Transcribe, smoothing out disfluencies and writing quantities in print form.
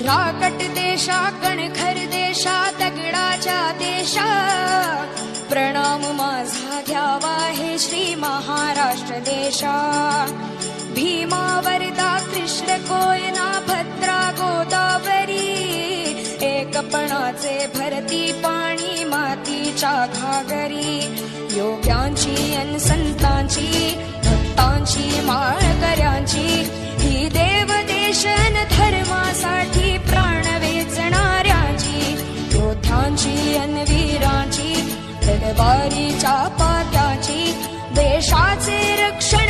राकट देशा कणखर देशा दगडाच्या देशा प्रणाम माझा घ्यावा हे श्री महाराष्ट्र देशा भीमा वरदा कृष्ण कोयना भद्रा गोदावरी एकपणाचे भरती पाणी मातीच्या घागरी योग्यांची अन संतांची भक्तांची माळकऱ्यांची ही देव देशन धर्मासाठी प्राण वेचणाऱ्यांची योद्ध्यांची अन वीरांची तलवारीच्या पात्याची देशाचे रक्षण